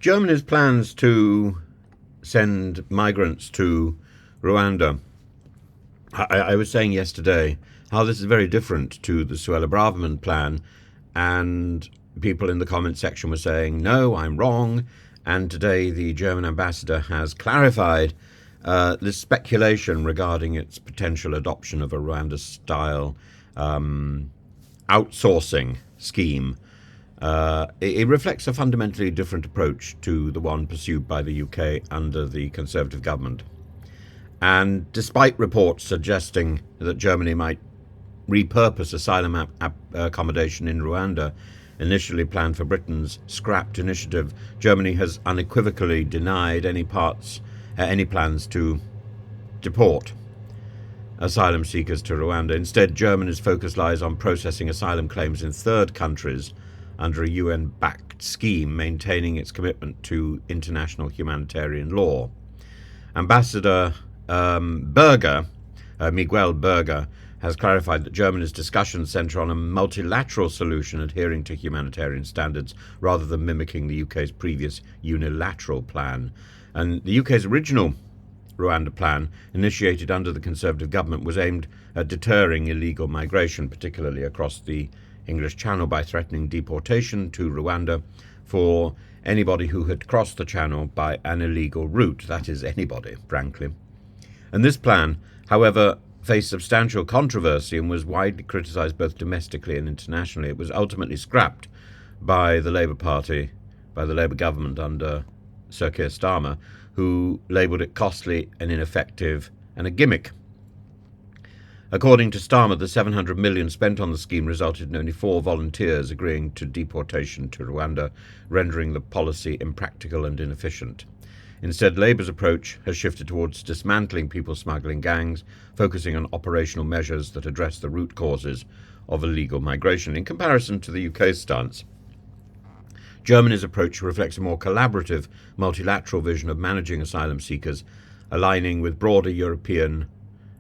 Germany's plans to send migrants to Rwanda. I was saying yesterday how this is very different to the Suella Braverman plan, and people in the comment section were saying, no, I'm wrong. And today the German ambassador has clarified this speculation regarding its potential adoption of a Rwanda-style outsourcing scheme. It reflects a fundamentally different approach to the one pursued by the UK under the Conservative government. And despite reports suggesting that Germany might repurpose asylum accommodation in Rwanda, initially planned for Britain's scrapped initiative, Germany has unequivocally denied any plans to deport asylum seekers to Rwanda. Instead, Germany's focus lies on processing asylum claims in third countries under a UN-backed scheme, maintaining its commitment to international humanitarian law. Ambassador Miguel Berger, has clarified that Germany's discussions centre on a multilateral solution adhering to humanitarian standards rather than mimicking the UK's previous unilateral plan. And the UK's original Rwanda plan, initiated under the Conservative government, was aimed at deterring illegal migration, particularly across the English Channel, by threatening deportation to Rwanda for anybody who had crossed the Channel by an illegal route. That is, anybody, frankly. And this plan, however, faced substantial controversy and was widely criticised both domestically and internationally. It was ultimately scrapped by the Labour Party, by the Labour government under Sir Keir Starmer, who labelled it costly and ineffective and a gimmick. According to Starmer, the $700 million spent on the scheme resulted in only 4 volunteers agreeing to deportation to Rwanda, rendering the policy impractical and inefficient. Instead, Labour's approach has shifted towards dismantling people smuggling gangs, focusing on operational measures that address the root causes of illegal migration. In comparison to the UK's stance, Germany's approach reflects a more collaborative, multilateral vision of managing asylum seekers, aligning with broader European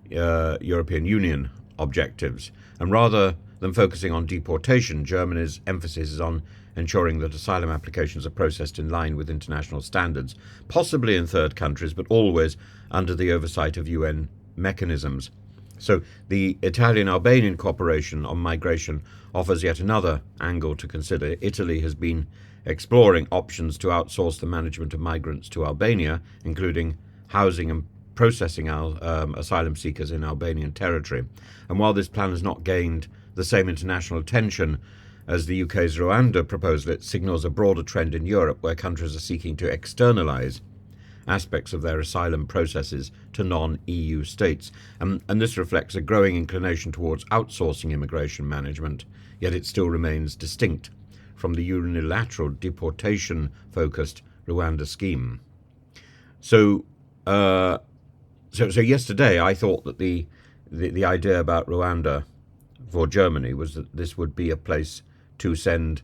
Union objectives. And rather than focusing on deportation, Germany's emphasis is on ensuring that asylum applications are processed in line with international standards, possibly in third countries, but always under the oversight of UN mechanisms. So the Italian-Albanian cooperation on migration offers yet another angle to consider. Italy has been exploring options to outsource the management of migrants to Albania, including housing and processing asylum seekers in Albanian territory. And while this plan has not gained the same international attention as the UK's Rwanda proposal, it signals a broader trend in Europe where countries are seeking to externalise aspects of their asylum processes to non-EU states. And this reflects a growing inclination towards outsourcing immigration management, yet it still remains distinct from the unilateral deportation-focused Rwanda scheme. So yesterday I thought that the idea about Rwanda for Germany was that this would be a place to send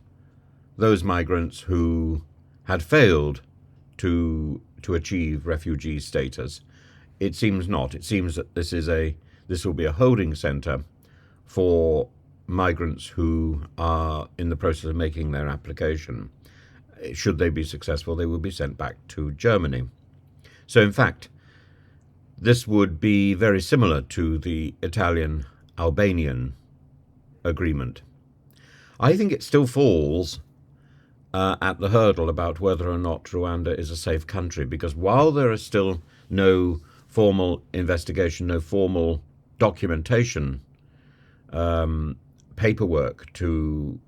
those migrants who had failed to achieve refugee status. It seems not. It seems that this will be a holding centre for migrants who are in the process of making their application. Should they be successful, they will be sent back to Germany. So in fact, this would be very similar to the Italian-Albanian agreement. I think it still falls at the hurdle about whether or not Rwanda is a safe country, because while there is still no formal investigation, no formal documentation, paperwork to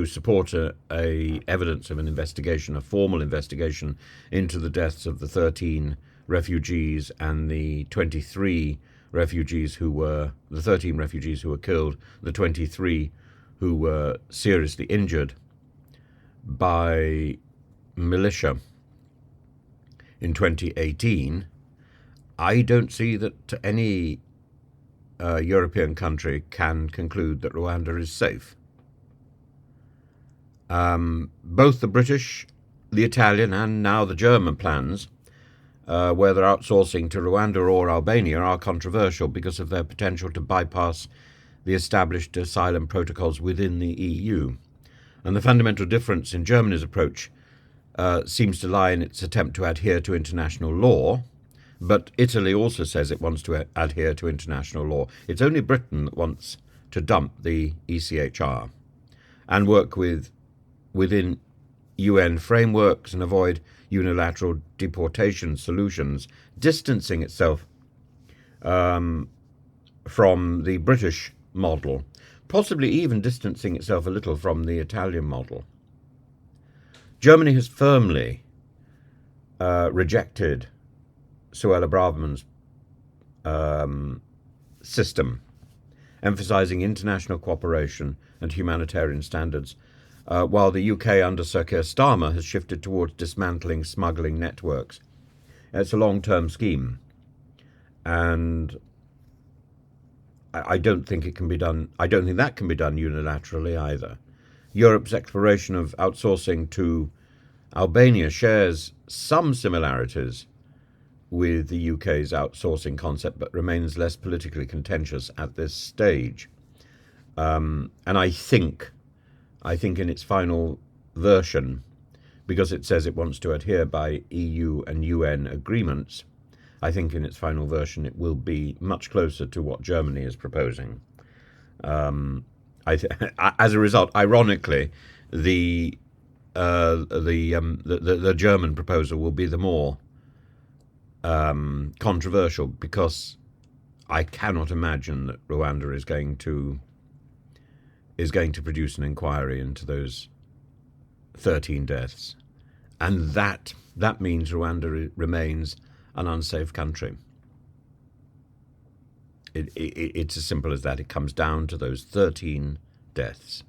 support a evidence of an investigation, a formal investigation into the deaths of the 13 refugees and the 13 refugees who were killed, the 23 who were seriously injured by militia in 2018, I don't see that any European country can conclude that Rwanda is safe. Both the British, the Italian, and now the German plans, whether outsourcing to Rwanda or Albania, are controversial because of their potential to bypass the established asylum protocols within the EU. And the fundamental difference in Germany's approach seems to lie in its attempt to adhere to international law, but Italy also says it wants to adhere to international law. It's only Britain that wants to dump the ECHR and work within UN frameworks and avoid unilateral deportation solutions, distancing itself from the British model, possibly even distancing itself a little from the Italian model. Germany has firmly rejected Suella Braverman's system, emphasising international cooperation and humanitarian standards, while the UK under Sir Keir Starmer has shifted towards dismantling smuggling networks. It's a long-term scheme, and I don't think it can be done. I don't think that can be done unilaterally either. Europe's exploration of outsourcing to Albania shares some similarities with the UK's outsourcing concept, but remains less politically contentious at this stage. And I think in its final version, because it says it wants to adhere by EU and UN agreements, I think in its final version it will be much closer to what Germany is proposing. As a result, ironically, the German proposal will be the more controversial, because I cannot imagine that Rwanda is going to produce an inquiry into those 13 deaths, and that means Rwanda remains an unsafe country. It's as simple as that. It comes down to those 13 deaths.